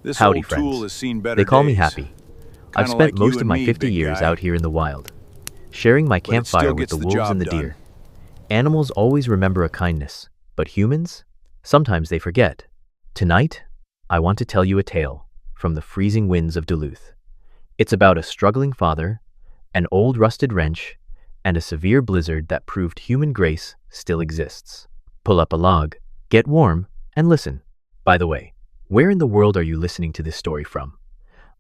This Howdy, old tool friends. has seen better They call me days. Happy. I've Kinda spent like you most of and my me, 50 big years guy. out here in the wild, sharing my But it still campfire with gets the the wolves job and the done. deer. Animals always remember a kindness, but humans? Sometimes they forget. Tonight, I want to tell you a tale from the freezing winds of Duluth. It's about a struggling father, an old rusted wrench, and a severe blizzard that proved human grace still exists. Pull up a log, get warm, and listen. By the way, where in the world are you listening to this story from?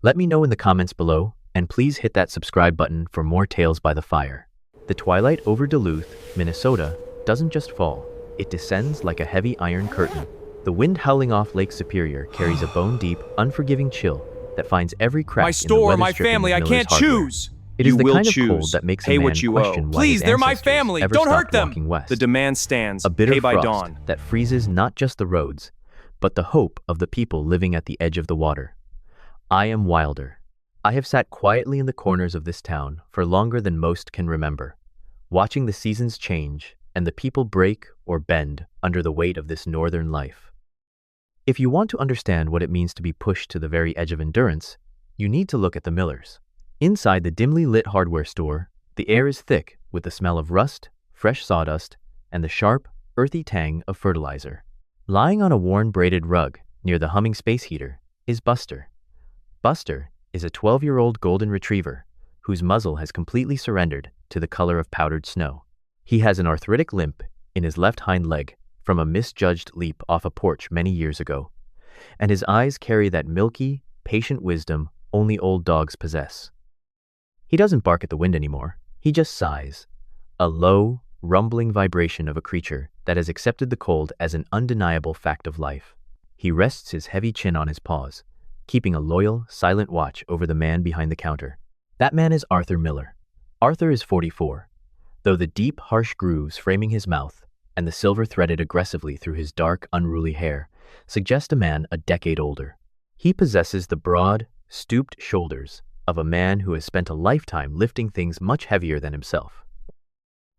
Let me know in the comments below, and please hit that subscribe button for more tales by the fire. The twilight over Duluth, Minnesota, doesn't just fall. It descends like a heavy iron curtain. The wind howling off Lake Superior carries a bone-deep, unforgiving chill that finds every crack My in the store, my weather-stripping family, I Miller's can't hardware. choose. It is You the will kind of choose. cold that makes Pay a man what you owe. question why Please, his they're my ancestors family. ever Don't hurt stopped them. walking west. The demand stands. A bitter Pay by frost dawn. that freezes not just the roads, but the hope of the people living at the edge of the water. I am Wilder. I have sat quietly in the corners of this town for longer than most can remember, watching the seasons change and the people break or bend under the weight of this northern life. If you want to understand what it means to be pushed to the very edge of endurance, you need to look at the Millers. Inside the dimly lit hardware store, the air is thick with the smell of rust, fresh sawdust, and the sharp, earthy tang of fertilizer. Lying on a worn braided rug near the humming space heater is Buster. Buster is a 12-year-old golden retriever whose muzzle has completely surrendered to the color of powdered snow. He has an arthritic limp in his left hind leg from a misjudged leap off a porch many years ago, and his eyes carry that milky, patient wisdom only old dogs possess. He doesn't bark at the wind anymore, he just sighs, a low, rumbling vibration of a creature that has accepted the cold as an undeniable fact of life. He rests his heavy chin on his paws, keeping a loyal, silent watch over the man behind the counter. That man is Arthur Miller. Arthur is 44, though the deep, harsh grooves framing his mouth and the silver threaded aggressively through his dark, unruly hair suggest a man a decade older. He possesses the broad, stooped shoulders of a man who has spent a lifetime lifting things much heavier than himself.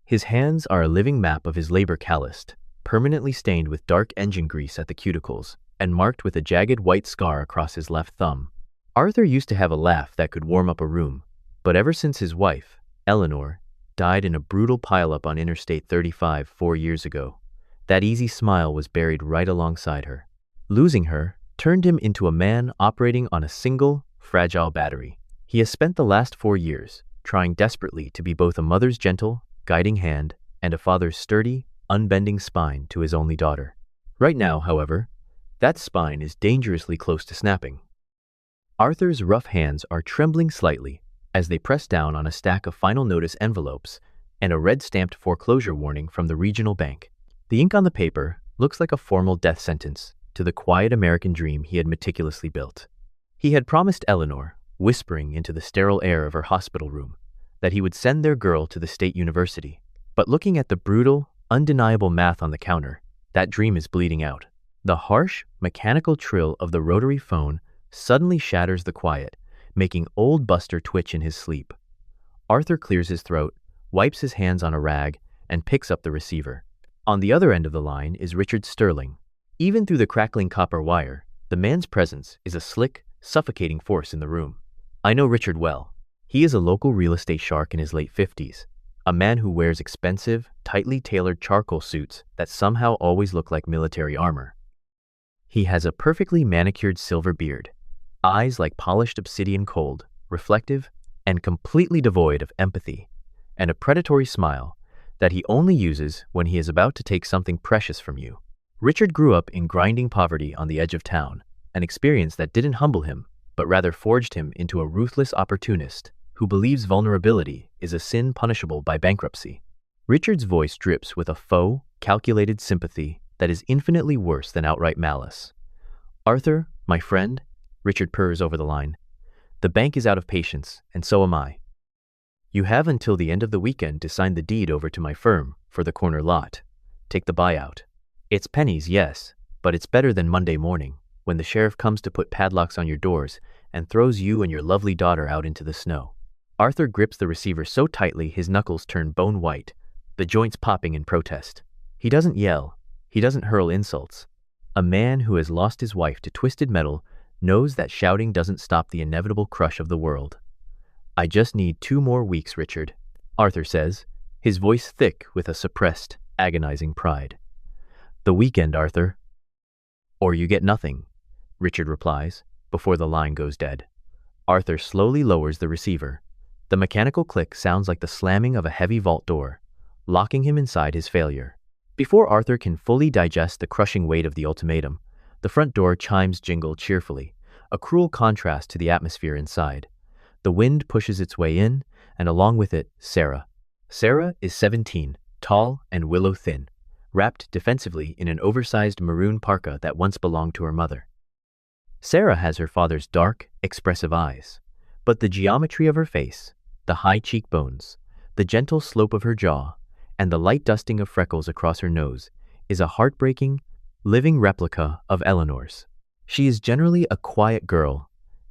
His hands are a living map of his labor calloused, permanently stained with dark engine grease at the cuticles, and marked with a jagged white scar across his left thumb. Arthur used to have a laugh that could warm up a room, but ever since his wife, Eleanor, died in a brutal pileup on Interstate 35 4 years ago, that easy smile was buried right alongside her. Losing her turned him into a man operating on a single, fragile battery. He has spent the last 4 years trying desperately to be both a mother's gentle, guiding hand and a father's sturdy, unbending spine to his only daughter. Right now, however, that spine is dangerously close to snapping. Arthur's rough hands are trembling slightly as they press down on a stack of final notice envelopes and a red-stamped foreclosure warning from the regional bank. The ink on the paper looks like a formal death sentence to the quiet American dream he had meticulously built. He had promised Eleanor, whispering into the sterile air of her hospital room, that he would send their girl to the state university. But looking at the brutal, undeniable math on the counter, that dream is bleeding out. The harsh, mechanical trill of the rotary phone suddenly shatters the quiet, making old Buster twitch in his sleep. Arthur clears his throat, wipes his hands on a rag, and picks up the receiver. On the other end of the line is Richard Sterling. Even through the crackling copper wire, the man's presence is a slick, suffocating force in the room. I know Richard well. He is a local real estate shark in his late 50s, a man who wears expensive, tightly tailored charcoal suits that somehow always look like military armor. He has a perfectly manicured silver beard, eyes like polished obsidian cold, reflective, and completely devoid of empathy, and a predatory smile that he only uses when he is about to take something precious from you. Richard grew up in grinding poverty on the edge of town, an experience that didn't humble him, but rather forged him into a ruthless opportunist who believes vulnerability is a sin punishable by bankruptcy. Richard's voice drips with a faux, calculated sympathy that is infinitely worse than outright malice. Arthur, my friend, Richard purrs over the line. The bank is out of patience, and so am I. You have until the end of the weekend to sign the deed over to my firm for the corner lot. Take the buyout. It's pennies, yes, but it's better than Monday morning, when the sheriff comes to put padlocks on your doors and throws you and your lovely daughter out into the snow. Arthur grips the receiver so tightly his knuckles turn bone white, the joints popping in protest. He doesn't yell. He doesn't hurl insults. A man who has lost his wife to twisted metal knows that shouting doesn't stop the inevitable crush of the world. I just need 2 more weeks, Richard, Arthur says, his voice thick with a suppressed, agonizing pride. The weekend, Arthur. Or you get nothing, Richard replies, before the line goes dead. Arthur slowly lowers the receiver. The mechanical click sounds like the slamming of a heavy vault door, locking him inside his failure. Before Arthur can fully digest the crushing weight of the ultimatum, the front door chimes jingle cheerfully, a cruel contrast to the atmosphere inside. The wind pushes its way in, and along with it, Sarah. Sarah is 17, tall and willow-thin, wrapped defensively in an oversized maroon parka that once belonged to her mother. Sarah has her father's dark, expressive eyes, but the geometry of her face, the high cheekbones, the gentle slope of her jaw, and the light dusting of freckles across her nose is a heartbreaking, living replica of Eleanor's. She is generally a quiet girl,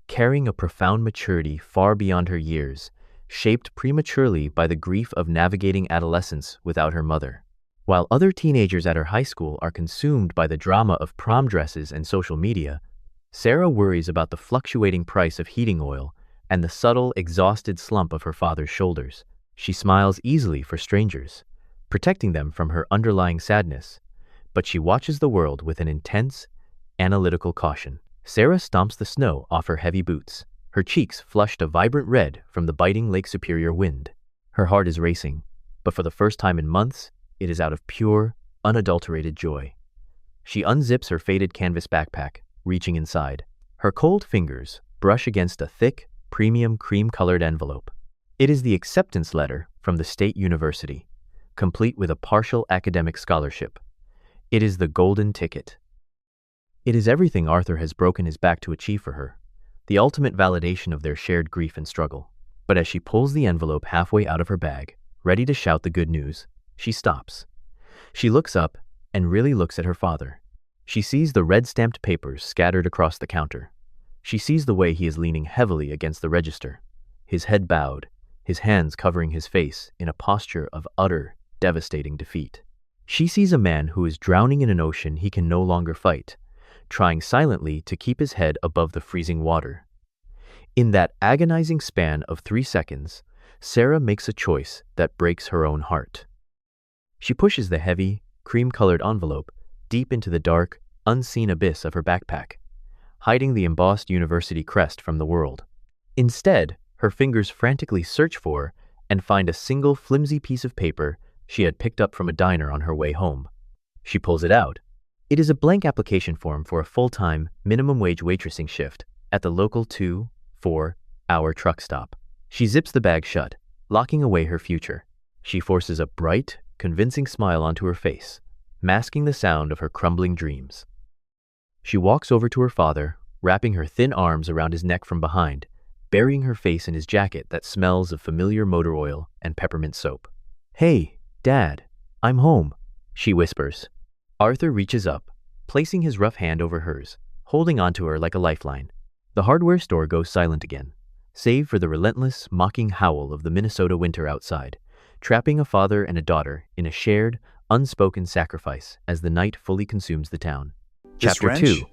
carrying a profound maturity far beyond her years, shaped prematurely by the grief of navigating adolescence without her mother. While other teenagers at her high school are consumed by the drama of prom dresses and social media, Sarah worries about the fluctuating price of heating oil and the subtle, exhausted slump of her father's shoulders. She smiles easily for strangers, protecting them from her underlying sadness, but she watches the world with an intense, analytical caution. Sarah stomps the snow off her heavy boots, her cheeks flushed a vibrant red from the biting Lake Superior wind. Her heart is racing, but for the first time in months, it is out of pure, unadulterated joy. She unzips her faded canvas backpack, reaching inside. Her cold fingers brush against a thick, premium cream-colored envelope. It is the acceptance letter from the state university, complete with a partial academic scholarship. It is the golden ticket. It is everything Arthur has broken his back to achieve for her, the ultimate validation of their shared grief and struggle. But as she pulls the envelope halfway out of her bag, ready to shout the good news, she stops. She looks up and really looks at her father. She sees the red-stamped papers scattered across the counter. She sees the way he is leaning heavily against the register, his head bowed, his hands covering his face in a posture of utter, devastating defeat. She sees a man who is drowning in an ocean he can no longer fight, trying silently to keep his head above the freezing water. In that agonizing span of 3 seconds, Sarah makes a choice that breaks her own heart. She pushes the heavy, cream-colored envelope deep into the dark, unseen abyss of her backpack, hiding the embossed university crest from the world. Instead, her fingers frantically search for and find a single flimsy piece of paper she had picked up from a diner on her way home. She pulls it out. It is a blank application form for a full-time, minimum-wage waitressing shift at the local 2-4-hour truck stop. She zips the bag shut, locking away her future. She forces a bright, convincing smile onto her face, masking the sound of her crumbling dreams. She walks over to her father, wrapping her thin arms around his neck from behind, burying her face in his jacket that smells of familiar motor oil and peppermint soap. "Hey, Dad, I'm home," she whispers. Arthur reaches up, placing his rough hand over hers, holding onto her like a lifeline. The hardware store goes silent again, save for the relentless, mocking howl of the Minnesota winter outside, trapping a father and a daughter in a shared, unspoken sacrifice as the night fully consumes the town. Chapter 2.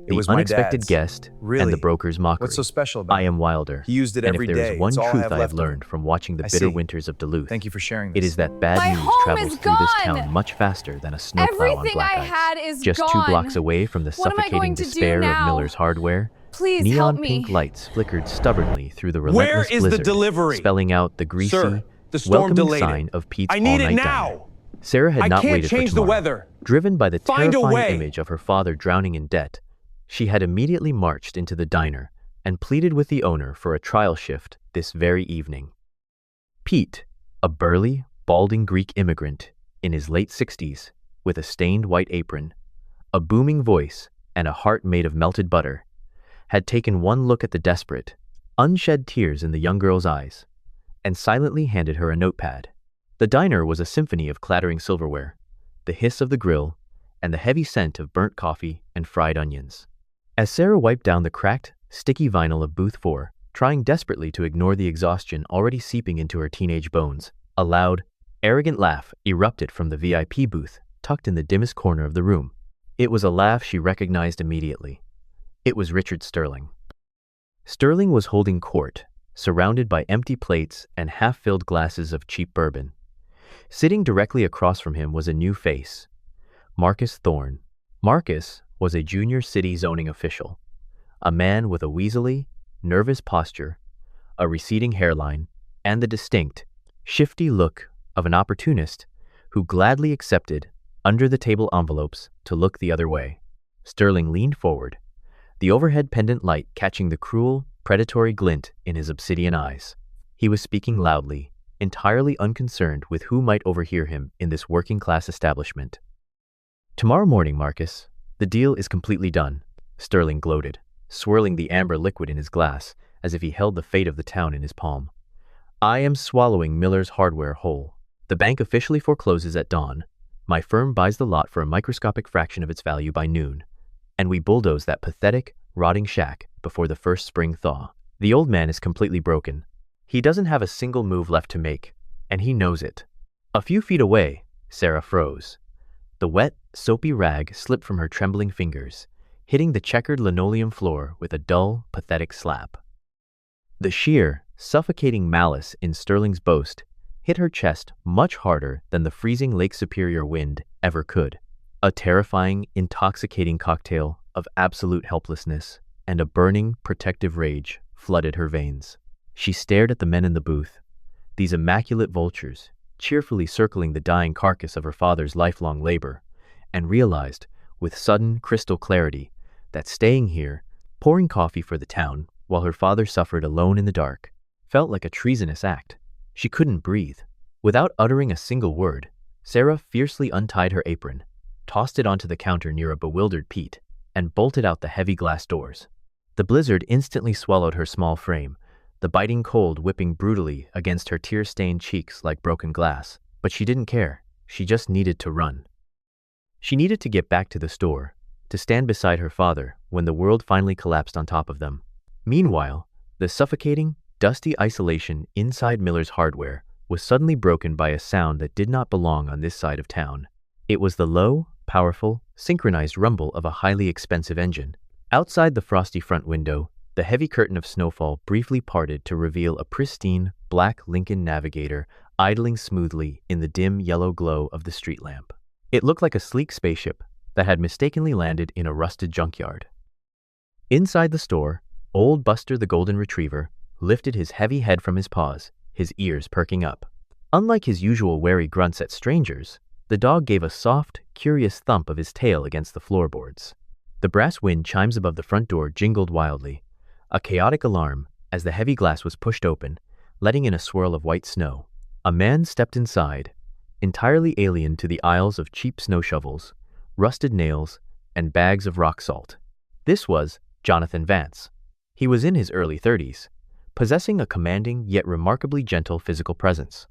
The Unexpected Guest and the Broker's Mockery. What's so special about it? I am Wilder. He used it and every if there day. is one It's all I truth have I have left of learned him. from watching the I bitter see. winters of Duluth, Thank you for sharing it this. is that bad My news home travels is through this gone. town much faster than a snowplow on Everything black I ice. had is Just gone. 2 blocks away from the What am I suffocating going to do despair of now? Miller's Hardware, Please neon help me. pink lights flickered stubbornly through the Where relentless is the blizzard, delivery? spelling out the greasy, Sir, the storm welcoming delayed sign it. of Pete's I need it all-night now. diner. Sarah had I not can't waited change for the tomorrow. weather. Driven by the Find a terrifying way. image of her father drowning in debt, she had immediately marched into the diner and pleaded with the owner for a trial shift this very evening. Pete, a burly, balding Greek immigrant in his late 60s, with a stained white apron, a booming voice, and a heart made of melted butter, had taken one look at the desperate, unshed tears in the young girl's eyes, and silently handed her a notepad. The diner was a symphony of clattering silverware, the hiss of the grill, and the heavy scent of burnt coffee and fried onions. As Sarah wiped down the cracked, sticky vinyl of Booth 4, trying desperately to ignore the exhaustion already seeping into her teenage bones, a loud, arrogant laugh erupted from the VIP booth tucked in the dimmest corner of the room. It was a laugh she recognized immediately. It was Richard Sterling. Sterling was holding court, surrounded by empty plates and half-filled glasses of cheap bourbon. Sitting directly across from him was a new face, Marcus Thorne. Marcus was a junior city zoning official, a man with a weaselly, nervous posture, a receding hairline, and the distinct, shifty look of an opportunist who gladly accepted under-the-table envelopes to look the other way. Sterling leaned forward, the overhead pendant light catching the cruel, predatory glint in his obsidian eyes. He was speaking loudly, entirely unconcerned with who might overhear him in this working-class establishment. "Tomorrow morning, Marcus, the deal is completely done," Sterling gloated, swirling the amber liquid in his glass as if he held the fate of the town in his palm. "I am swallowing Miller's Hardware whole. The bank officially forecloses at dawn. My firm buys the lot for a microscopic fraction of its value by noon, and we bulldoze that pathetic, rotting shack before the first spring thaw. The old man is completely broken. He doesn't have a single move left to make, and he knows it." A few feet away, Sarah froze. The wet, soapy rag slipped from her trembling fingers, hitting the checkered linoleum floor with a dull, pathetic slap. The sheer, suffocating malice in Sterling's boast hit her chest much harder than the freezing Lake Superior wind ever could. A terrifying, intoxicating cocktail of absolute helplessness and a burning, protective rage flooded her veins. She stared at the men in the booth, these immaculate vultures, cheerfully circling the dying carcass of her father's lifelong labor, and realized, with sudden, crystal clarity, that staying here, pouring coffee for the town, while her father suffered alone in the dark, felt like a treasonous act. She couldn't breathe. Without uttering a single word, Sarah fiercely untied her apron, tossed it onto the counter near a bewildered Pete, and bolted out the heavy glass doors. The blizzard instantly swallowed her small frame, the biting cold whipping brutally against her tear-stained cheeks like broken glass. But she didn't care. She just needed to run. She needed to get back to the store, to stand beside her father when the world finally collapsed on top of them. Meanwhile, the suffocating, dusty isolation inside Miller's Hardware was suddenly broken by a sound that did not belong on this side of town. It was the low, powerful, synchronized rumble of a highly expensive engine. Outside the frosty front window, the heavy curtain of snowfall briefly parted to reveal a pristine, black Lincoln Navigator idling smoothly in the dim yellow glow of the street lamp. It looked like a sleek spaceship that had mistakenly landed in a rusted junkyard. Inside the store, old Buster the Golden Retriever lifted his heavy head from his paws, his ears perking up. Unlike his usual wary grunts at strangers, the dog gave a soft, curious thump of his tail against the floorboards. The brass wind chimes above the front door jingled wildly, a chaotic alarm as the heavy glass was pushed open, letting in a swirl of white snow. A man stepped inside, entirely alien to the aisles of cheap snow shovels, rusted nails, and bags of rock salt. This was Jonathan Vance. He was in his early 30s, possessing a commanding yet remarkably gentle physical presence.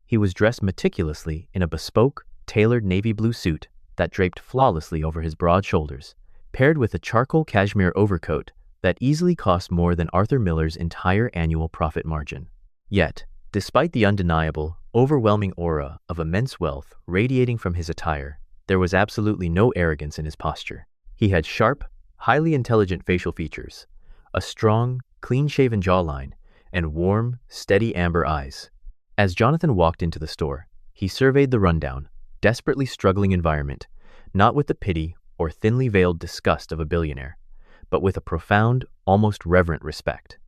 He was dressed meticulously in a bespoke, tailored navy blue suit that draped flawlessly over his broad shoulders, paired with a charcoal cashmere overcoat that easily cost more than Arthur Miller's entire annual profit margin. Yet, despite the undeniable, overwhelming aura of immense wealth radiating from his attire, there was absolutely no arrogance in his posture. He had sharp, highly intelligent facial features, a strong, clean-shaven jawline, and warm, steady amber eyes. As Jonathan walked into the store, he surveyed the rundown, desperately struggling environment, not with the pity or thinly veiled disgust of a billionaire, but with a profound, almost reverent respect.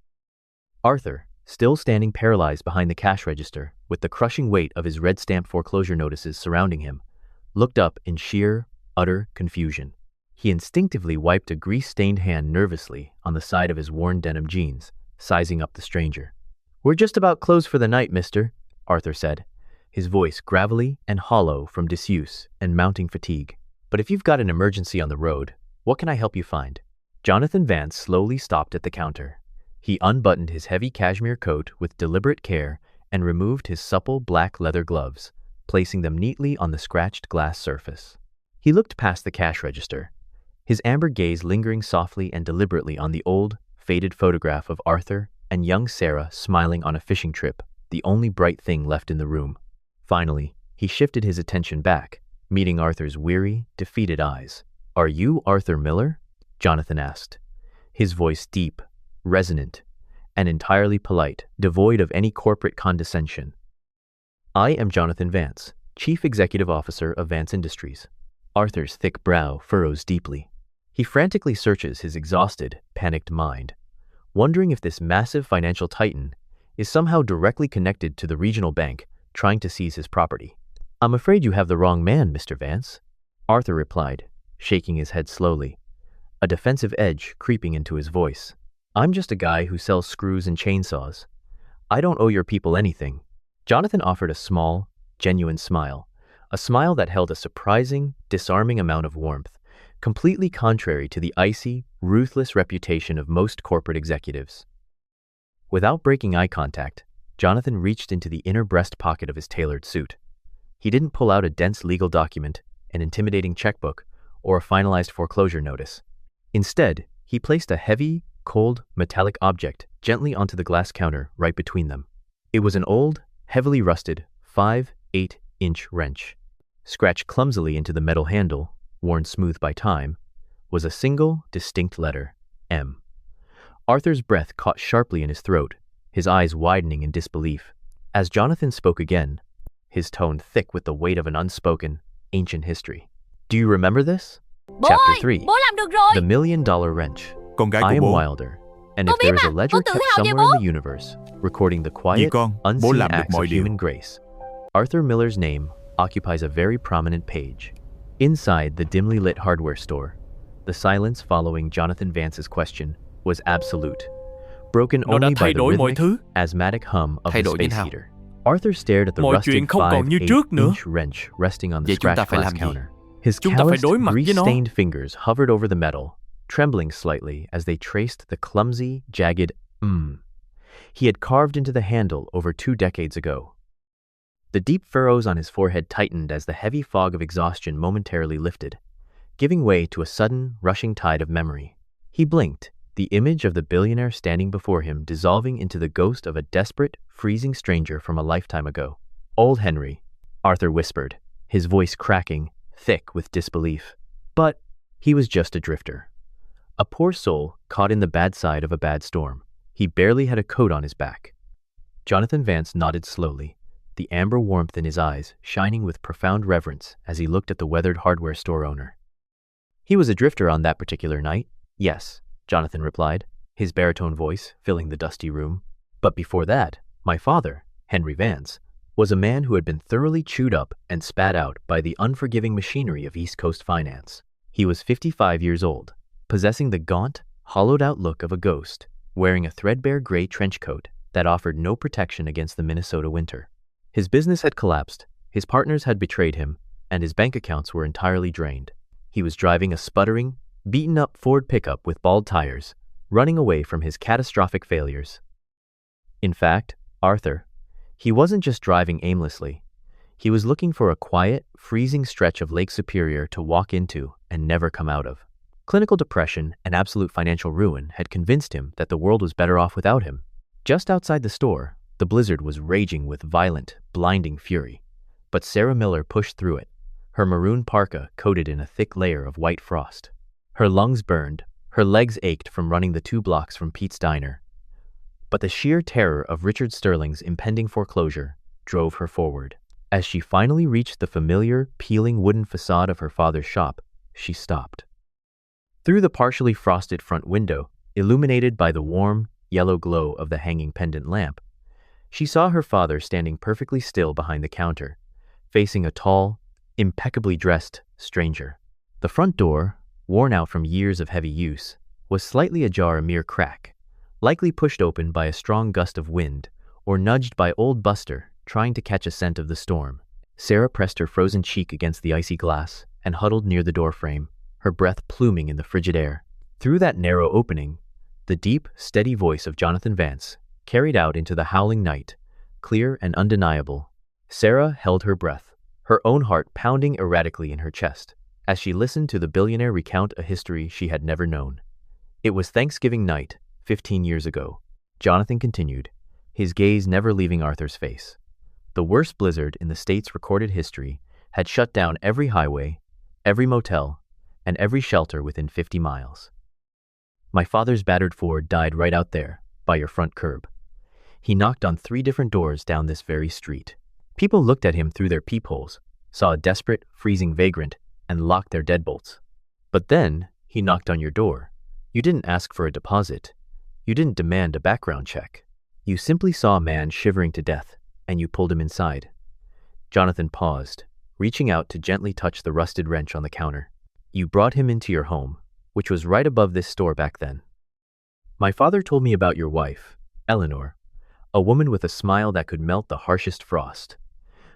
Arthur, still standing paralyzed behind the cash register with the crushing weight of his red stamp foreclosure notices surrounding him, looked up in sheer, utter confusion. He instinctively wiped a grease-stained hand nervously on the side of his worn denim jeans, sizing up the stranger. "We're just about closed for the night, mister," Arthur said, his voice gravelly and hollow from disuse and mounting fatigue. "But if you've got an emergency on the road, what can I help you find?" Jonathan Vance slowly stopped at the counter. He unbuttoned his heavy cashmere coat with deliberate care and removed his supple black leather gloves, placing them neatly on the scratched glass surface. He looked past the cash register, his amber gaze lingering softly and deliberately on the old, faded photograph of Arthur and young Sarah smiling on a fishing trip, the only bright thing left in the room. Finally, he shifted his attention back, meeting Arthur's weary, defeated eyes. "Are you Arthur Miller?" Jonathan asked, his voice deep, resonant, and entirely polite, devoid of any corporate condescension. I am Jonathan Vance, Chief Executive Officer of Vance Industries. Arthur's thick brow furrows deeply. He frantically searches his exhausted, panicked mind, wondering if this massive financial titan is somehow directly connected to the regional bank trying to seize his property. I'm afraid you have the wrong man, Mr. Vance, Arthur replied, shaking his head slowly, a defensive edge creeping into his voice. I'm just a guy who sells screws and chainsaws. I don't owe your people anything. Jonathan offered a small, genuine smile, a smile that held a surprising, disarming amount of warmth, completely contrary to the icy, ruthless reputation of most corporate executives. Without breaking eye contact, Jonathan reached into the inner breast pocket of his tailored suit. He didn't pull out a dense legal document, an intimidating checkbook, or a finalized foreclosure notice. Instead, he placed a heavy, cold, metallic object gently onto the glass counter right between them. It was an old, heavily rusted, 5/8-inch wrench. Scratched clumsily into the metal handle, worn smooth by time, was a single, distinct letter, M. Arthur's breath caught sharply in his throat, his eyes widening in disbelief. As Jonathan spoke again, his tone thick with the weight of an unspoken, ancient history. Do you remember this? Bố Chapter ơi, 3, bố làm được rồi. The $1,000,000 Wrench. Con gái I của am bố. Wilder, and Con if there biết is a mà, ledger con tự kept hào về somewhere bố. in the universe, recording the Vì quiet, con, bố unseen làm được acts mọi of điều. human grace, Arthur Miller's name occupies a very prominent page. Inside the dimly lit hardware store, the silence following Jonathan Vance's question was absolute, broken Nó đã only thay by the đổi mọi rhythmic, thứ. asthmatic hum of Thay the đổi như space nào? heater. Arthur stared at the Mọi rusted chuyện không còn như trước nữa. 5/8-inch wrench resting on the Vậy chúng ta scratch phải glass làm gì? counter. His Chúng ta phải calloused, đối mặt với nó. grease-stained fingers hovered over the metal, trembling slightly as they traced the clumsy, jagged he had carved into the handle over 2 decades ago. The deep furrows on his forehead tightened as the heavy fog of exhaustion momentarily lifted, giving way to a sudden, rushing tide of memory. He blinked, the image of the billionaire standing before him dissolving into the ghost of a desperate, freezing stranger from a lifetime ago. Old Henry, Arthur whispered, his voice cracking, thick with disbelief. But he was just a drifter. A poor soul caught in the bad side of a bad storm. He barely had a coat on his back. Jonathan Vance nodded slowly, the amber warmth in his eyes shining with profound reverence as he looked at the weathered hardware store owner. He was a drifter on that particular night, yes, Jonathan replied, his baritone voice filling the dusty room. But before that, my father, Henry Vance, was a man who had been thoroughly chewed up and spat out by the unforgiving machinery of East Coast finance. He was 55 years old, possessing the gaunt, hollowed-out look of a ghost, wearing a threadbare gray trench coat that offered no protection against the Minnesota winter. His business had collapsed, his partners had betrayed him, and his bank accounts were entirely drained. He was driving a sputtering, beaten-up Ford pickup with bald tires, running away from his catastrophic failures. In fact, Arthur, he wasn't just driving aimlessly. He was looking for a quiet, freezing stretch of Lake Superior to walk into and never come out of. Clinical depression and absolute financial ruin had convinced him that the world was better off without him. Just outside the store, the blizzard was raging with violent, blinding fury. But Sarah Miller pushed through it, her maroon parka coated in a thick layer of white frost. Her lungs burned, her legs ached from running the 2 blocks from Pete's Diner. But the sheer terror of Richard Sterling's impending foreclosure drove her forward. As she finally reached the familiar, peeling wooden facade of her father's shop, she stopped. Through the partially frosted front window, illuminated by the warm, yellow glow of the hanging pendant lamp, she saw her father standing perfectly still behind the counter, facing a tall, impeccably dressed stranger. The front door, worn out from years of heavy use, was slightly ajar, a mere crack, likely pushed open by a strong gust of wind or nudged by old Buster trying to catch a scent of the storm. Sarah pressed her frozen cheek against the icy glass and huddled near the doorframe, her breath pluming in the frigid air. Through that narrow opening, the deep, steady voice of Jonathan Vance carried out into the howling night, clear and undeniable. Sarah held her breath, her own heart pounding erratically in her chest, as she listened to the billionaire recount a history she had never known. It was Thanksgiving night, 15 years ago. Jonathan continued, his gaze never leaving Arthur's face. The worst blizzard in the state's recorded history had shut down every highway, every motel, and every shelter within 50 miles. My father's battered Ford died right out there, by your front curb. He knocked on 3 different doors down this very street. People looked at him through their peepholes, saw a desperate, freezing vagrant, and locked their deadbolts. But then, he knocked on your door. You didn't ask for a deposit. You didn't demand a background check. You simply saw a man shivering to death, and you pulled him inside. Jonathan paused, reaching out to gently touch the rusted wrench on the counter. You brought him into your home, which was right above this store back then. My father told me about your wife, Eleanor, a woman with a smile that could melt the harshest frost,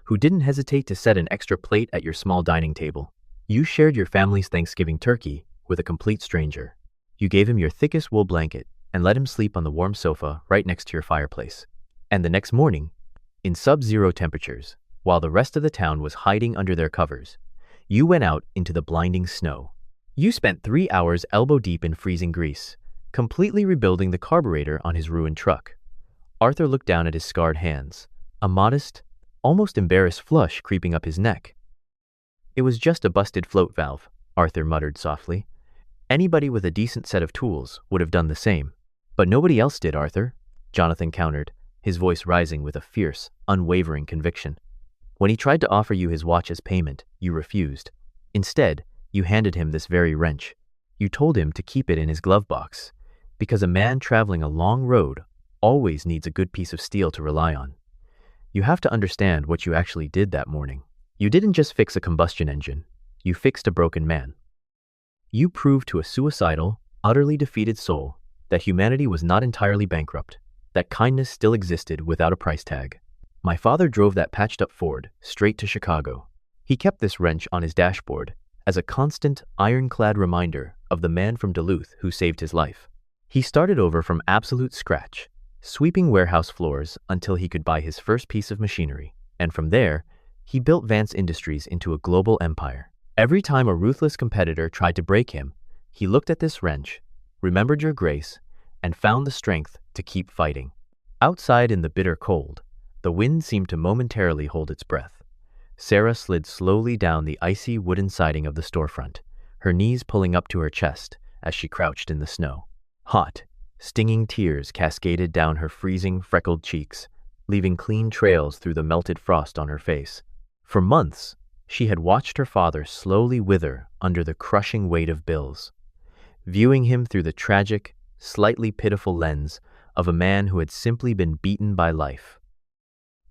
who didn't hesitate to set an extra plate at your small dining table. You shared your family's Thanksgiving turkey with a complete stranger. You gave him your thickest wool blanket and let him sleep on the warm sofa right next to your fireplace. And the next morning, in sub-zero temperatures, while the rest of the town was hiding under their covers, you went out into the blinding snow. You spent 3 hours elbow-deep in freezing grease, completely rebuilding the carburetor on his ruined truck. Arthur looked down at his scarred hands, a modest, almost embarrassed flush creeping up his neck. It was just a busted float valve, Arthur muttered softly. Anybody with a decent set of tools would have done the same. But nobody else did, Arthur, Jonathan countered, his voice rising with a fierce, unwavering conviction. When he tried to offer you his watch as payment, you refused. Instead, you handed him this very wrench. You told him to keep it in his glove box, because a man traveling a long road always needs a good piece of steel to rely on. You have to understand what you actually did that morning. You didn't just fix a combustion engine. You fixed a broken man. You proved to a suicidal, utterly defeated soul that humanity was not entirely bankrupt, that kindness still existed without a price tag. My father drove that patched-up Ford straight to Chicago. He kept this wrench on his dashboard as a constant, ironclad reminder of the man from Duluth who saved his life. He started over from absolute scratch, sweeping warehouse floors until he could buy his first piece of machinery, and from there, he built Vance Industries into a global empire. Every time a ruthless competitor tried to break him, he looked at this wrench, remembered your grace, and found the strength to keep fighting. Outside in the bitter cold, the wind seemed to momentarily hold its breath. Sarah slid slowly down the icy wooden siding of the storefront, her knees pulling up to her chest as she crouched in the snow. Hot, stinging tears cascaded down her freezing, freckled cheeks, leaving clean trails through the melted frost on her face. For months, she had watched her father slowly wither under the crushing weight of bills, viewing him through the tragic, slightly pitiful lens of a man who had simply been beaten by life.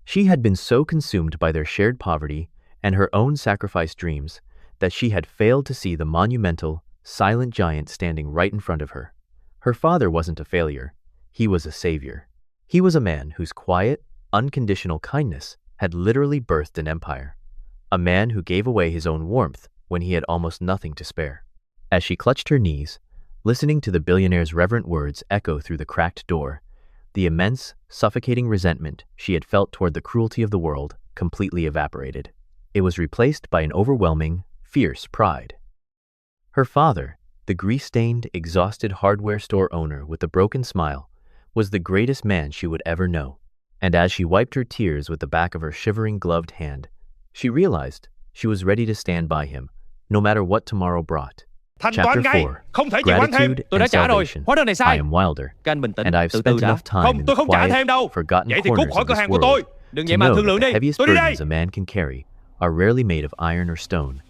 She had been so consumed by their shared poverty and her own sacrificed dreams that she had failed to see the monumental, silent giant standing right in front of her. Her father wasn't a failure, he was a savior. He was a man whose quiet, unconditional kindness had literally birthed an empire. A man who gave away his own warmth when he had almost nothing to spare. As she clutched her knees, listening to the billionaire's reverent words echo through the cracked door, the immense, suffocating resentment she had felt toward the cruelty of the world completely evaporated. It was replaced by an overwhelming, fierce pride. Her father, the grease-stained, exhausted hardware store owner with the broken smile, was the greatest man she would ever know. And as she wiped her tears with the back of her shivering gloved hand, she realized she was ready to stand by him, no matter what tomorrow brought. Chapter 4. Gratitude and Salvation. I am Wilder, and I've spent enough time in the quiet, forgotten corners of this world to know that the heaviest burdens a man can carry are rarely made of iron or stone.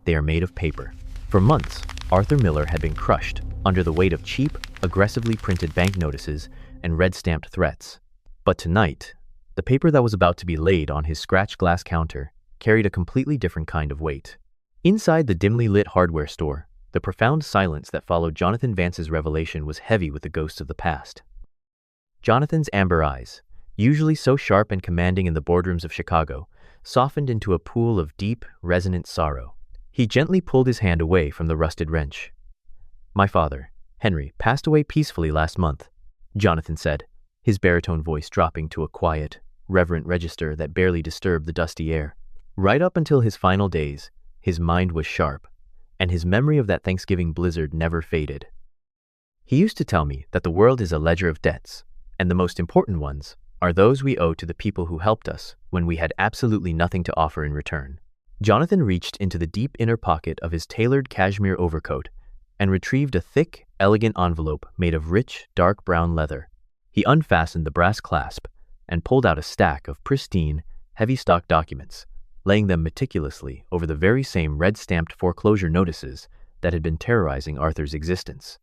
They are made of paper. For months, Arthur Miller had been crushed under the weight of cheap, aggressively printed bank notices and red-stamped threats. But tonight, the paper that was about to be laid on his scratched glass counter carried a completely different kind of weight. Inside the dimly lit hardware store, the profound silence that followed Jonathan Vance's revelation was heavy with the ghosts of the past. Jonathan's amber eyes, usually so sharp and commanding in the boardrooms of Chicago, softened into a pool of deep, resonant sorrow. He gently pulled his hand away from the rusted wrench. "My father, Henry, passed away peacefully last month," Jonathan said, his baritone voice dropping to a quiet, reverent register that barely disturbed the dusty air. Right up until his final days, his mind was sharp, and his memory of that Thanksgiving blizzard never faded. He used to tell me that the world is a ledger of debts, and the most important ones are those we owe to the people who helped us when we had absolutely nothing to offer in return. Jonathan reached into the deep inner pocket of his tailored cashmere overcoat and retrieved a thick, elegant envelope made of rich, dark brown leather. He unfastened the brass clasp and pulled out a stack of pristine, heavy-stock documents, laying them meticulously over the very same red-stamped foreclosure notices that had been terrorizing Arthur's existence.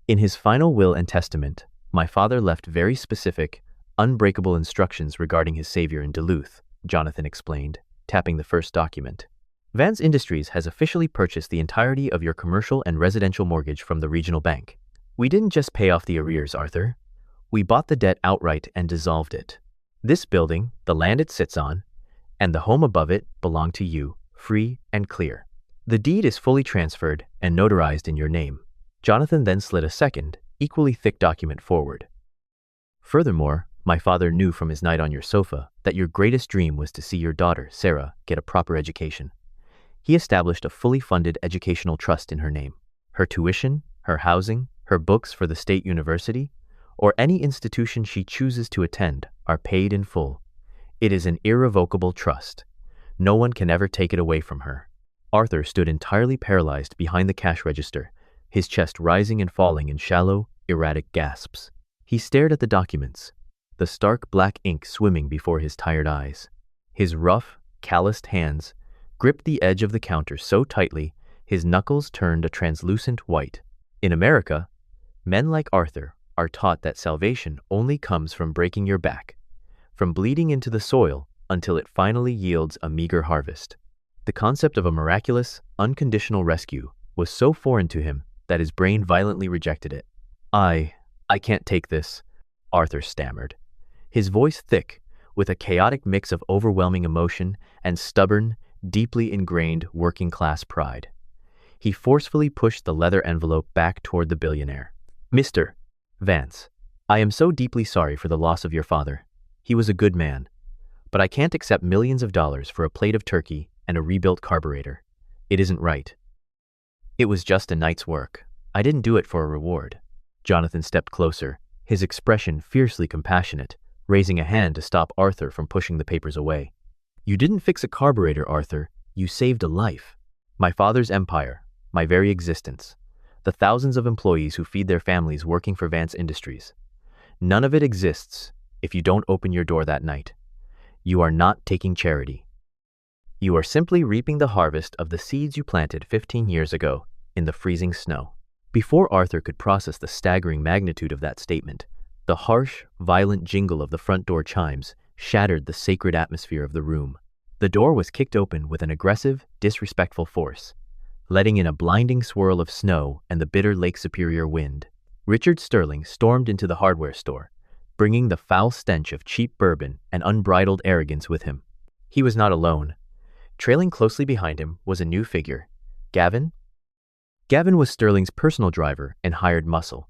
In his final will and testament, my father left very specific, unbreakable instructions regarding his savior in Duluth, Jonathan explained, tapping the first document. Vance Industries has officially purchased the entirety of your commercial and residential mortgage from the regional bank. We didn't just pay off the arrears, Arthur. We bought the debt outright and dissolved it. This building, the land it sits on, and the home above it belong to you, free and clear. The deed is fully transferred and notarized in your name. Jonathan then slid a second, equally thick document forward. Furthermore, my father knew from his night on your sofa that your greatest dream was to see your daughter, Sarah, get a proper education. He established a fully funded educational trust in her name. Her tuition, her housing, her books for the state university, or any institution she chooses to attend are paid in full. It is an irrevocable trust. No one can ever take it away from her. Arthur stood entirely paralyzed behind the cash register, his chest rising and falling in shallow, erratic gasps. He stared at the documents, the stark black ink swimming before his tired eyes. His rough, calloused hands gripped the edge of the counter so tightly his knuckles turned a translucent white. In America, men like Arthur are taught that salvation only comes from breaking your back, from bleeding into the soil until it finally yields a meager harvest. The concept of a miraculous, unconditional rescue was so foreign to him that his brain violently rejected it. I can't take this," Arthur stammered, his voice thick with a chaotic mix of overwhelming emotion and stubborn, deeply ingrained working-class pride. He forcefully pushed the leather envelope back toward the billionaire. "Mr. Vance, I am so deeply sorry for the loss of your father. He was a good man. But I can't accept millions of dollars for a plate of turkey and a rebuilt carburetor. It isn't right. It was just a night's work. I didn't do it for a reward." Jonathan stepped closer, his expression fiercely compassionate, raising a hand to stop Arthur from pushing the papers away. "You didn't fix a carburetor, Arthur. You saved a life. My father's empire, my very existence, the thousands of employees who feed their families working for Vance Industries. None of it exists if you don't open your door that night. You are not taking charity. You are simply reaping the harvest of the seeds you planted 15 years ago in the freezing snow." Before Arthur could process the staggering magnitude of that statement, the harsh, violent jingle of the front door chimes shattered the sacred atmosphere of the room. The door was kicked open with an aggressive, disrespectful force, letting in a blinding swirl of snow and the bitter Lake Superior wind. Richard Sterling stormed into the hardware store, bringing the foul stench of cheap bourbon and unbridled arrogance with him. He was not alone. Trailing closely behind him was a new figure, Gavin. Gavin was Sterling's personal driver and hired muscle,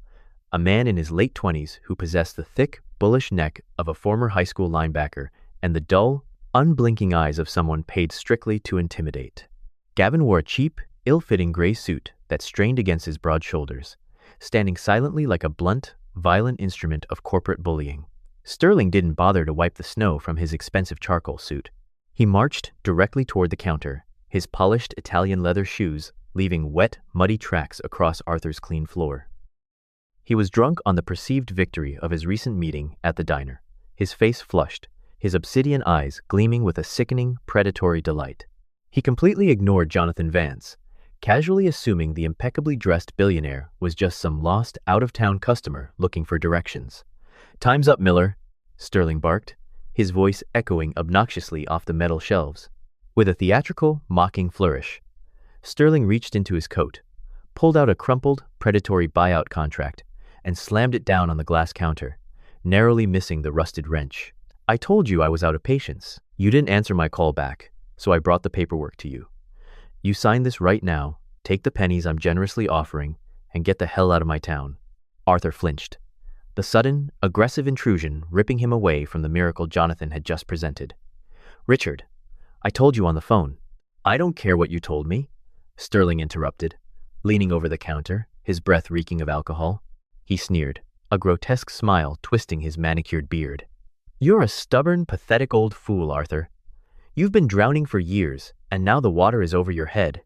a man in his late 20s who possessed the thick, bullish neck of a former high school linebacker and the dull, unblinking eyes of someone paid strictly to intimidate. Gavin wore a cheap, ill-fitting gray suit that strained against his broad shoulders, standing silently like a blunt, violent instrument of corporate bullying. Sterling didn't bother to wipe the snow from his expensive charcoal suit. He marched directly toward the counter, his polished Italian leather shoes leaving wet, muddy tracks across Arthur's clean floor. He was drunk on the perceived victory of his recent meeting at the diner, his face flushed, his obsidian eyes gleaming with a sickening, predatory delight. He completely ignored Jonathan Vance, casually assuming the impeccably dressed billionaire was just some lost, out-of-town customer looking for directions. "Time's up, Miller," Sterling barked, his voice echoing obnoxiously off the metal shelves. With a theatrical, mocking flourish, Sterling reached into his coat, pulled out a crumpled, predatory buyout contract, and slammed it down on the glass counter, narrowly missing the rusted wrench. "I told you I was out of patience. You didn't answer my call back, so I brought the paperwork to you. You sign this right now, take the pennies I'm generously offering, and get the hell out of my town." Arthur flinched, the sudden, aggressive intrusion ripping him away from the miracle Jonathan had just presented. "Richard, I told you on the phone." "I don't care what you told me," Sterling interrupted, leaning over the counter, his breath reeking of alcohol. He sneered, a grotesque smile twisting his manicured beard. "You're a stubborn, pathetic old fool, Arthur. You've been drowning for years, and now the water is over your head.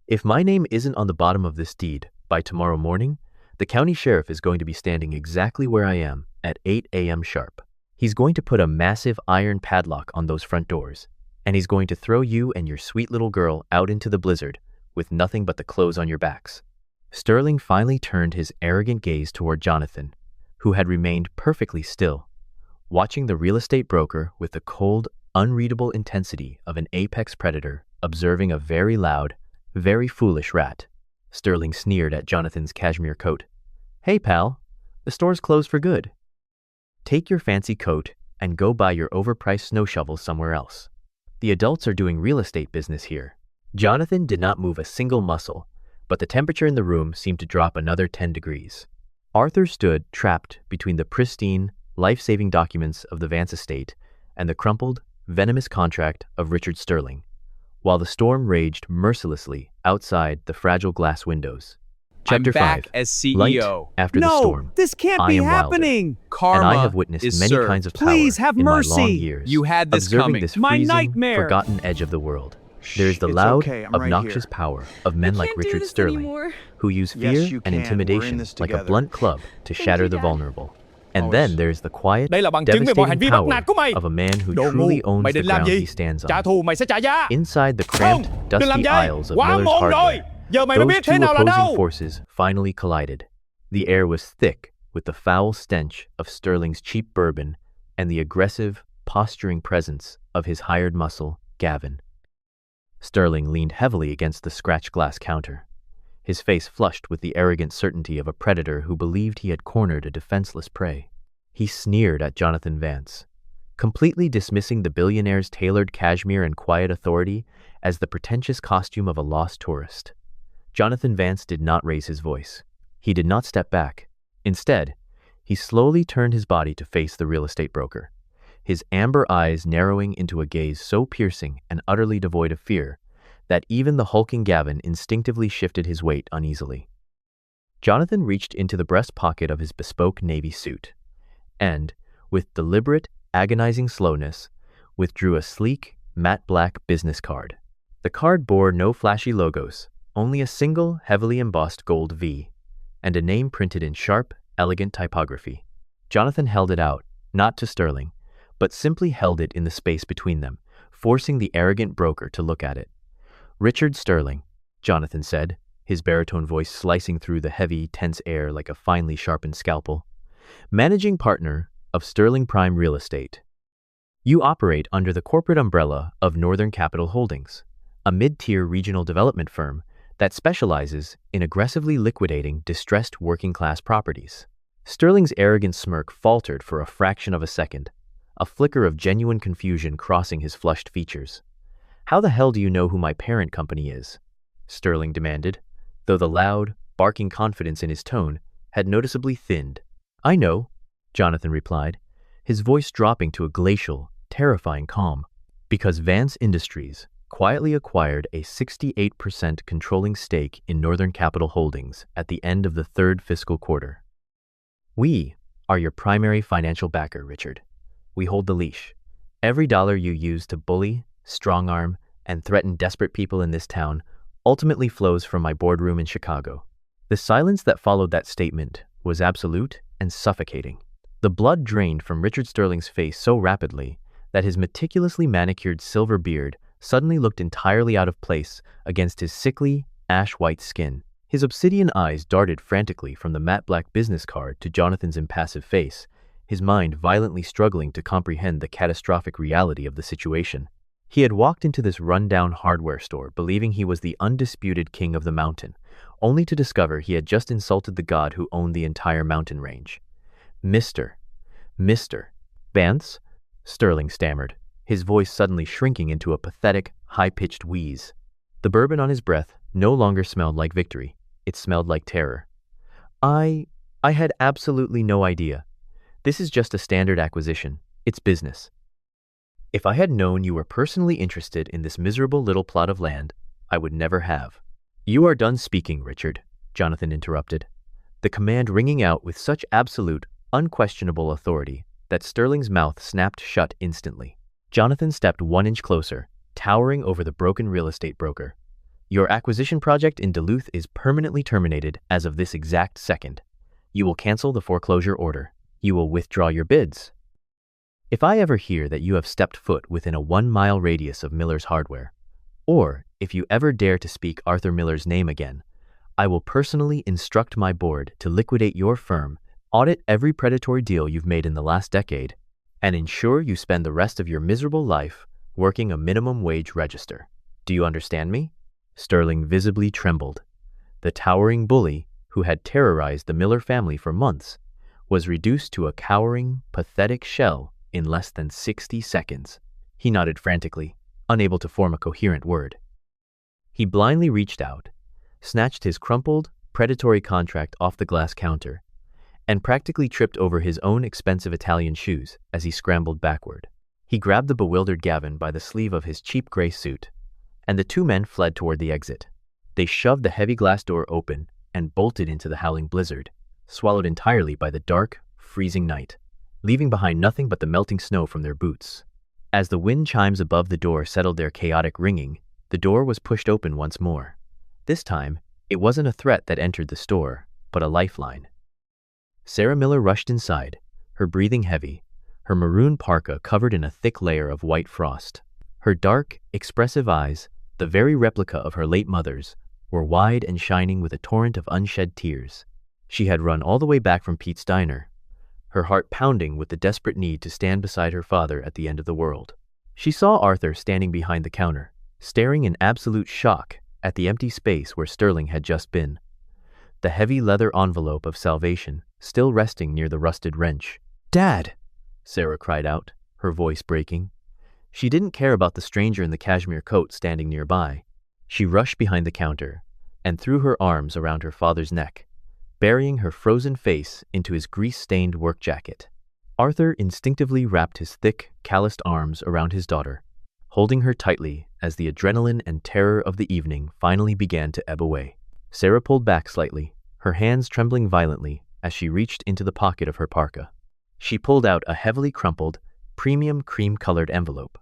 If my name isn't on the bottom of this deed, By tomorrow morning, the county sheriff is going to be standing exactly where I am at 8 a.m. sharp. He's going to put a massive iron padlock on those front doors, and he's going to throw you and your sweet little girl out into the blizzard with nothing but the clothes on your backs." Sterling finally turned his arrogant gaze toward Jonathan, who had remained perfectly still, watching the real estate broker with the cold, unreadable intensity of an apex predator observing a very loud, very foolish rat. Sterling sneered at Jonathan's cashmere coat. "Hey, pal, the store's closed for good. Take your fancy coat and go buy your overpriced snow shovels somewhere else. The adults are doing real estate business here." Jonathan did not move a single muscle, but the temperature in the room seemed to drop another 10 degrees. Arthur stood trapped between the pristine, life-saving documents of the Vance estate and the crumpled, venomous contract of Richard Sterling, while the storm raged mercilessly outside the fragile glass windows. Chapter I'm back 5. as CEO. Light after the storm. This can't I be am happening. Wilder, Karma and I have witnessed is many served. kinds of power Please have in mercy. my long years, You had this observing coming. this My freezing, nightmare. forgotten edge of the world. There is the It's loud, okay, I'm right obnoxious here. power of men like can't do Richard this Sterling, anymore. who use Yes, fear you and can. We're in intimidation this like a together. blunt club to shatter you, the Dad. vulnerable. And Always. then there's the quiet, Đây là bằng chứng về mọi hành devastating vi bắt power nạt của mày. of a man who Đồ truly ngu, owns mày the định làm ground gì? he stands Trả on. thù mày sẽ trả giá. Inside the Không, cramped, đừng làm dusty vậy. aisles of Quá Miller's muộn rồi. Hardware, Giờ mày mới those biết thế two nào là opposing đau. forces finally collided. The air was thick with the foul stench of Sterling's cheap bourbon and the aggressive, posturing presence of his hired muscle, Gavin. Sterling leaned heavily against the scratched glass counter, his face flushed with the arrogant certainty of a predator who believed he had cornered a defenseless prey. He sneered at Jonathan Vance, completely dismissing the billionaire's tailored cashmere and quiet authority as the pretentious costume of a lost tourist. Jonathan Vance did not raise his voice. He did not step back. Instead, he slowly turned his body to face the real estate broker, his amber eyes narrowing into a gaze so piercing and utterly devoid of fear that even the hulking Gavin instinctively shifted his weight uneasily. Jonathan reached into the breast pocket of his bespoke navy suit and, with deliberate, agonizing slowness, withdrew a sleek, matte black business card. The card bore no flashy logos, only a single, heavily embossed gold V, and a name printed in sharp, elegant typography. Jonathan held it out, not to Sterling, but simply held it in the space between them, forcing the arrogant broker to look at it. "Richard Sterling," Jonathan said, his baritone voice slicing through the heavy, tense air like a finely sharpened scalpel. "Managing partner of Sterling Prime Real Estate. You operate under the corporate umbrella of Northern Capital Holdings, a mid-tier regional development firm that specializes in aggressively liquidating distressed working-class properties." Sterling's arrogant smirk faltered for a fraction of a second, a flicker of genuine confusion crossing his flushed features. "How the hell do you know who my parent company is?" Sterling demanded, though the loud, barking confidence in his tone had noticeably thinned. "I know," Jonathan replied, his voice dropping to a glacial, terrifying calm. "Because Vance Industries quietly acquired a 68% controlling stake in Northern Capital Holdings at the end of the third fiscal quarter. We are your primary financial backer, Richard. We hold the leash. Every dollar you use to bully, strong-arm, and threaten desperate people in this town ultimately flows from my boardroom in Chicago." The silence that followed that statement was absolute and suffocating. The blood drained from Richard Sterling's face so rapidly that his meticulously manicured silver beard suddenly looked entirely out of place against his sickly, ash-white skin. His obsidian eyes darted frantically from the matte black business card to Jonathan's impassive face, his mind violently struggling to comprehend the catastrophic reality of the situation. He had walked into this run-down hardware store believing he was the undisputed king of the mountain, only to discover he had just insulted the god who owned the entire mountain range. Mr. Vance?" Sterling stammered, his voice suddenly shrinking into a pathetic, high-pitched wheeze. The bourbon on his breath no longer smelled like victory. It smelled like terror. I had absolutely no idea. This is just a standard acquisition. It's business. If I had known you were personally interested in this miserable little plot of land, I would never have." "You are done speaking, Richard," Jonathan interrupted, the command ringing out with such absolute, unquestionable authority that Sterling's mouth snapped shut instantly. Jonathan stepped 1 inch closer, towering over the broken real estate broker, Your acquisition project in Duluth is permanently terminated as of this exact second. You will cancel the foreclosure order. You will withdraw your bids. If I ever hear that you have stepped foot within a 1-mile radius of Miller's Hardware, or if you ever dare to speak Arthur Miller's name again, I will personally instruct my board to liquidate your firm, audit every predatory deal you've made in the last decade, and ensure you spend the rest of your miserable life working a minimum wage register. Do you understand me? Sterling visibly trembled. The towering bully, who had terrorized the Miller family for months, was reduced to a cowering, pathetic shell in less than 60 seconds. He nodded frantically, unable to form a coherent word. He blindly reached out, snatched his crumpled, predatory contract off the glass counter, and practically tripped over his own expensive Italian shoes as he scrambled backward. He grabbed the bewildered Gavin by the sleeve of his cheap gray suit, and the two men fled toward the exit. They shoved the heavy glass door open and bolted into the howling blizzard, swallowed entirely by the dark, freezing night, leaving behind nothing but the melting snow from their boots. As the wind chimes above the door settled their chaotic ringing, the door was pushed open once more. This time, it wasn't a threat that entered the store, but a lifeline. Sarah Miller rushed inside, her breathing heavy, her maroon parka covered in a thick layer of white frost. Her dark, expressive eyes, the very replica of her late mother's, were wide and shining with a torrent of unshed tears. She had run all the way back from Pete's Diner, her heart pounding with the desperate need to stand beside her father at the end of the world. She saw Arthur standing behind the counter, staring in absolute shock at the empty space where Sterling had just been, the heavy leather envelope of salvation still resting near the rusted wrench. "Dad!" Sarah cried out, her voice breaking. She didn't care about the stranger in the cashmere coat standing nearby. She rushed behind the counter and threw her arms around her father's neck, burying her frozen face into his grease-stained work jacket. Arthur instinctively wrapped his thick, calloused arms around his daughter, holding her tightly as the adrenaline and terror of the evening finally began to ebb away. Sarah pulled back slightly, her hands trembling violently as she reached into the pocket of her parka. She pulled out a heavily crumpled, premium cream-colored envelope.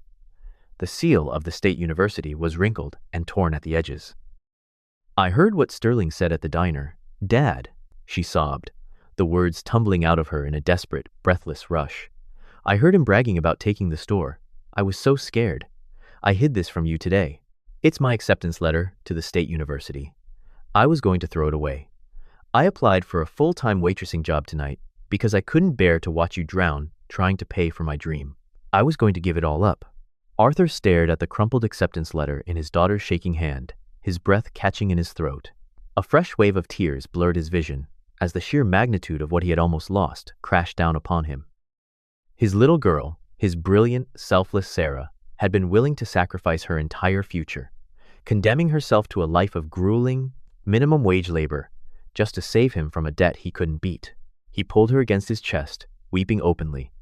The seal of the state university was wrinkled and torn at the edges. "I heard what Sterling said at the diner. Dad," she sobbed, the words tumbling out of her in a desperate, breathless rush. "I heard him bragging about taking the store. I was so scared. I hid this from you today. It's my acceptance letter to the state university. I was going to throw it away. I applied for a full-time waitressing job tonight because I couldn't bear to watch you drown trying to pay for my dream. I was going to give it all up." Arthur stared at the crumpled acceptance letter in his daughter's shaking hand, his breath catching in his throat. A fresh wave of tears blurred his vision as the sheer magnitude of what he had almost lost crashed down upon him. His little girl, his brilliant, selfless Sarah, had been willing to sacrifice her entire future, condemning herself to a life of grueling, minimum wage labor just to save him from a debt he couldn't beat. He pulled her against his chest, weeping openly,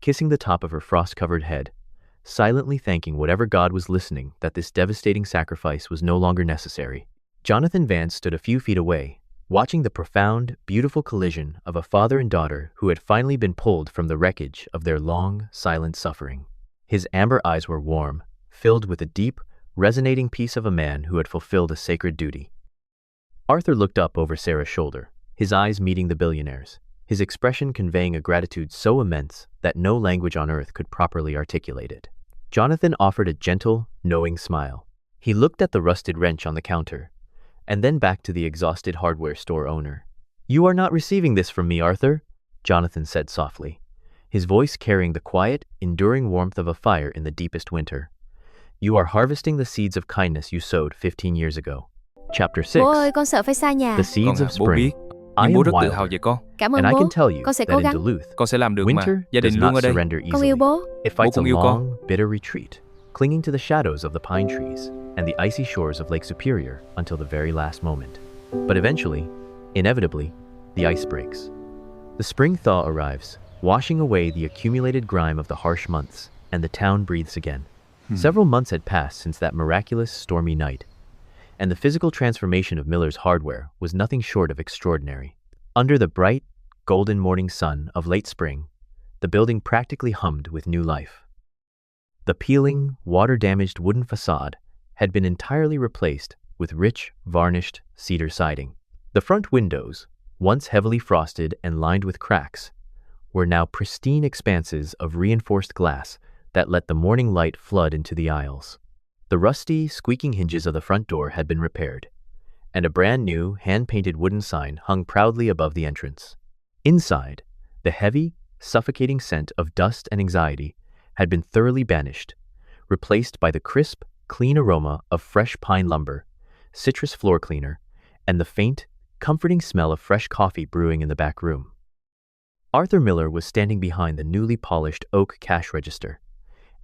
kissing the top of her frost-covered head, silently thanking whatever God was listening that this devastating sacrifice was no longer necessary. Jonathan Vance stood a few feet away, watching the profound, beautiful collision of a father and daughter who had finally been pulled from the wreckage of their long, silent suffering. His amber eyes were warm, filled with the deep, resonating peace of a man who had fulfilled a sacred duty. Arthur looked up over Sarah's shoulder, his eyes meeting the billionaire's, his expression conveying a gratitude so immense that no language on earth could properly articulate it. Jonathan offered a gentle, knowing smile. He looked at the rusted wrench on the counter, and then back to the exhausted hardware store owner. "You are not receiving this from me, Arthur," Jonathan said softly, his voice carrying the quiet, enduring warmth of a fire in the deepest winter. "You are harvesting the seeds of kindness you sowed 15 years ago." Chapter 6. Bố ơi, con sợ phải xa nhà. The Seeds of Bố biết, Spring. nhưng I bố am rất tự hào Wilder, về con. Cảm ơn and I bố. can tell you Con sẽ that cố in gắng. Duluth, Con sẽ làm được mà. winter Gia does đình luôn not ở đây. surrender Con yêu easily. bố. It fights a cũng yêu con. long, bitter retreat, clinging to the shadows of the pine trees and the icy shores of Lake Superior until the very last moment. But eventually, inevitably, the ice breaks. The spring thaw arrives, washing away the accumulated grime of the harsh months, and the town breathes again. Several months had passed since that miraculous, stormy night, and the physical transformation of Miller's Hardware was nothing short of extraordinary. Under the bright, golden morning sun of late spring, the building practically hummed with new life. The peeling, water-damaged wooden facade had been entirely replaced with rich, varnished cedar siding. The front windows, once heavily frosted and lined with cracks, were now pristine expanses of reinforced glass that let the morning light flood into the aisles. The rusty, squeaking hinges of the front door had been repaired, and a brand new, hand-painted wooden sign hung proudly above the entrance. Inside, the heavy, suffocating scent of dust and anxiety had been thoroughly banished, replaced by the crisp, clean aroma of fresh pine lumber, citrus floor cleaner, and the faint, comforting smell of fresh coffee brewing in the back room. Arthur Miller was standing behind the newly polished oak cash register,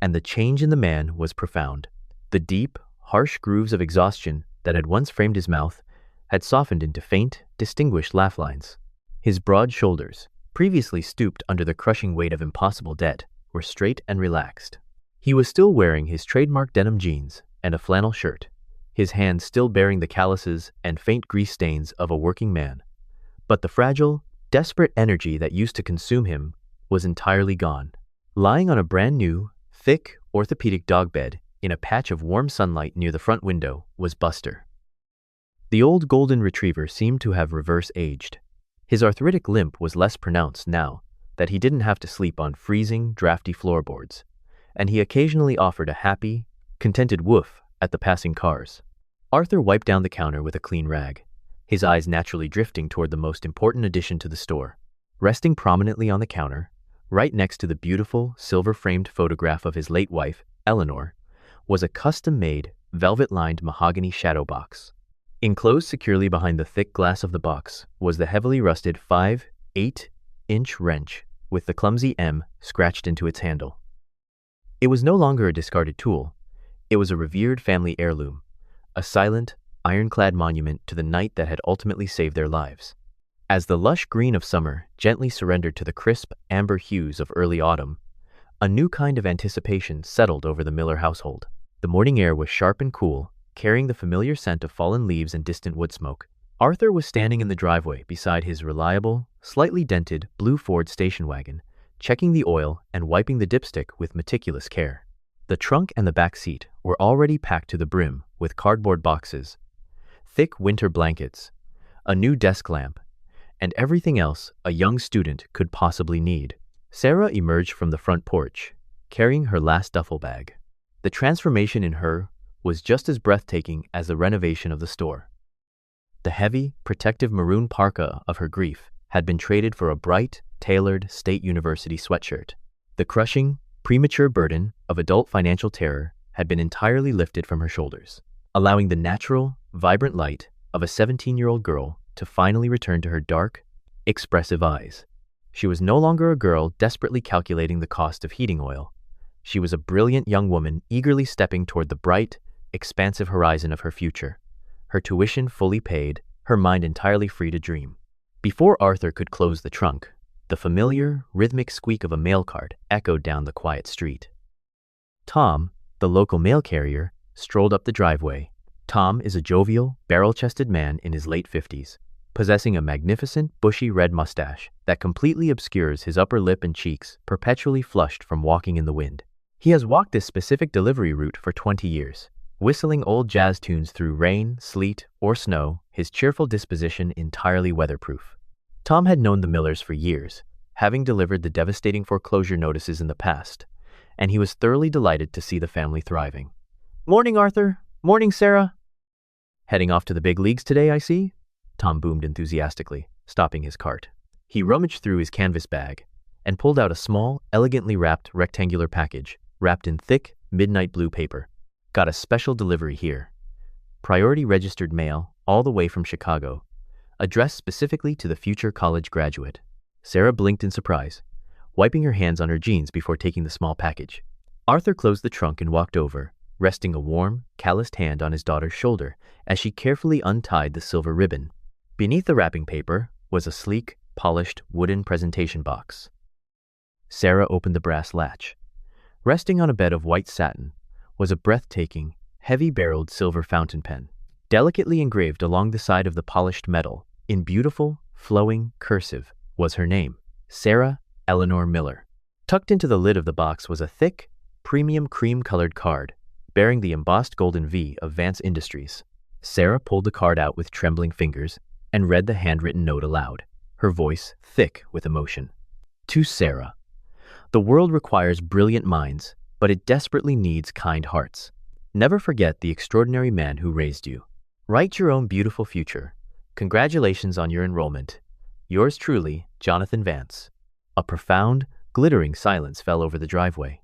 and the change in the man was profound. The deep, harsh grooves of exhaustion that had once framed his mouth had softened into faint, distinguished laugh lines. His broad shoulders, previously stooped under the crushing weight of impossible debt, were straight and relaxed. He was still wearing his trademark denim jeans and a flannel shirt, his hands still bearing the calluses and faint grease stains of a working man. But the fragile, desperate energy that used to consume him was entirely gone. Lying on a brand new, thick, orthopedic dog bed in a patch of warm sunlight near the front window was Buster. The old golden retriever seemed to have reverse-aged. His arthritic limp was less pronounced now that he didn't have to sleep on freezing, drafty floorboards, and he occasionally offered a happy, contented woof at the passing cars. Arthur wiped down the counter with a clean rag, his eyes naturally drifting toward the most important addition to the store. Resting prominently on the counter, right next to the beautiful, silver-framed photograph of his late wife, Eleanor, was a custom-made, velvet-lined mahogany shadow box. Enclosed securely behind the thick glass of the box was the heavily rusted 5/8-inch wrench with the clumsy M scratched into its handle. It was no longer a discarded tool. It was a revered family heirloom, a silent, ironclad monument to the night that had ultimately saved their lives. As the lush green of summer gently surrendered to the crisp, amber hues of early autumn, a new kind of anticipation settled over the Miller household. The morning air was sharp and cool, carrying the familiar scent of fallen leaves and distant wood smoke. Arthur was standing in the driveway beside his reliable, slightly dented blue Ford station wagon, checking the oil and wiping the dipstick with meticulous care. The trunk and the back seat were already packed to the brim with cardboard boxes, thick winter blankets, a new desk lamp, and everything else a young student could possibly need. Sarah emerged from the front porch, carrying her last duffel bag. The transformation in her was just as breathtaking as the renovation of the store. The heavy, protective maroon parka of her grief had been traded for a bright, tailored State University sweatshirt. The crushing, premature burden of adult financial terror had been entirely lifted from her shoulders, allowing the natural, vibrant light of a 17-year-old girl to finally return to her dark, expressive eyes. She was no longer a girl desperately calculating the cost of heating oil. She was a brilliant young woman eagerly stepping toward the bright, expansive horizon of her future, her tuition fully paid, her mind entirely free to dream. Before Arthur could close the trunk, the familiar, rhythmic squeak of a mail cart echoed down the quiet street. Tom, the local mail carrier, strolled up the driveway. Tom is a jovial, barrel-chested man in his late 50s, possessing a magnificent, bushy red mustache that completely obscures his upper lip and cheeks, perpetually flushed from walking in the wind. He has walked this specific delivery route for 20 years, whistling old jazz tunes through rain, sleet, or snow, his cheerful disposition entirely weatherproof. Tom had known the Millers for years, having delivered the devastating foreclosure notices in the past, and he was thoroughly delighted to see the family thriving. "Morning, Arthur. Morning, Sarah." "Heading off to the big leagues today, I see?" Tom boomed enthusiastically, stopping his cart. He rummaged through his canvas bag and pulled out a small, elegantly wrapped rectangular package, wrapped in thick, midnight blue paper. "Got a special delivery here. Priority registered mail, all the way from Chicago, addressed specifically to the future college graduate." Sarah blinked in surprise, wiping her hands on her jeans before taking the small package. Arthur closed the trunk and walked over, resting a warm, calloused hand on his daughter's shoulder as she carefully untied the silver ribbon. Beneath the wrapping paper was a sleek, polished wooden presentation box. Sarah opened the brass latch. Resting on a bed of white satin was a breathtaking, heavy-barreled silver fountain pen. Delicately engraved along the side of the polished metal, in beautiful, flowing cursive, was her name, Sarah Eleanor Miller. Tucked into the lid of the box was a thick, premium cream-colored card, bearing the embossed golden V of Vance Industries. Sarah pulled the card out with trembling fingers and read the handwritten note aloud, her voice thick with emotion. To Sarah, the world requires brilliant minds, but it desperately needs kind hearts. Never forget the extraordinary man who raised you. Write your own beautiful future. Congratulations on your enrollment. Yours truly, Jonathan Vance. A profound, glittering silence fell over the driveway.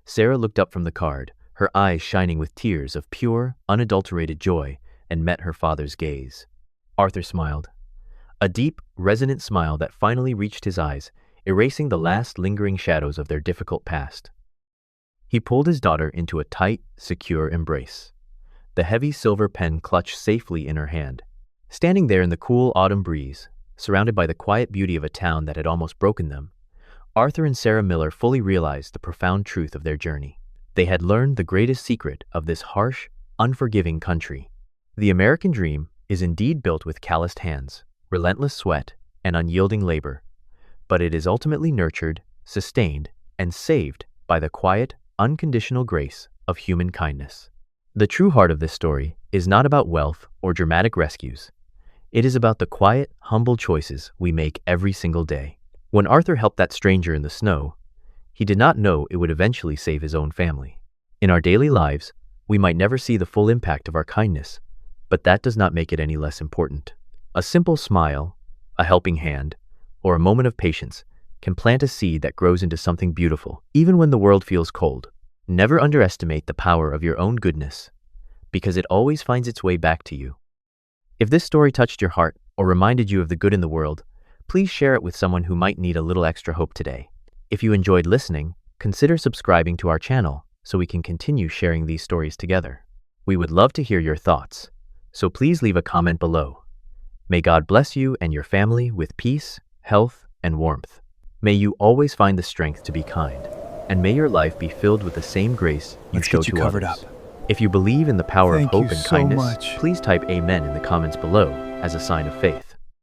Sarah looked up from the card, her eyes shining with tears of pure, unadulterated joy, and met her father's gaze. Arthur smiled. A deep, resonant smile that finally reached his eyes, erasing the last lingering shadows of their difficult past. He pulled his daughter into a tight, secure embrace, the heavy silver pen clutched safely in her hand. Standing there in the cool autumn breeze, surrounded by the quiet beauty of a town that had almost broken them, Arthur and Sarah Miller fully realized the profound truth of their journey. They had learned the greatest secret of this harsh, unforgiving country. The American dream is indeed built with calloused hands, relentless sweat, and unyielding labor, but it is ultimately nurtured, sustained, and saved by the quiet, unconditional grace of human kindness. The true heart of this story is not about wealth or dramatic rescues. It is about the quiet, humble choices we make every single day. When Arthur helped that stranger in the snow, he did not know it would eventually save his own family. In our daily lives, we might never see the full impact of our kindness, but that does not make it any less important. A simple smile, a helping hand, or a moment of patience can plant a seed that grows into something beautiful, even when the world feels cold. Never underestimate the power of your own goodness, because it always finds its way back to you. If this story touched your heart or reminded you of the good in the world, please share it with someone who might need a little extra hope today. If you enjoyed listening, consider subscribing to our channel so we can continue sharing these stories together. We would love to hear your thoughts, so please leave a comment below. May God bless you and your family with peace, health, and warmth. May you always find the strength to be kind, and may your life be filled with the same grace you show to others. If you believe in the power of hope and kindness, please type Amen in the comments below as a sign of faith.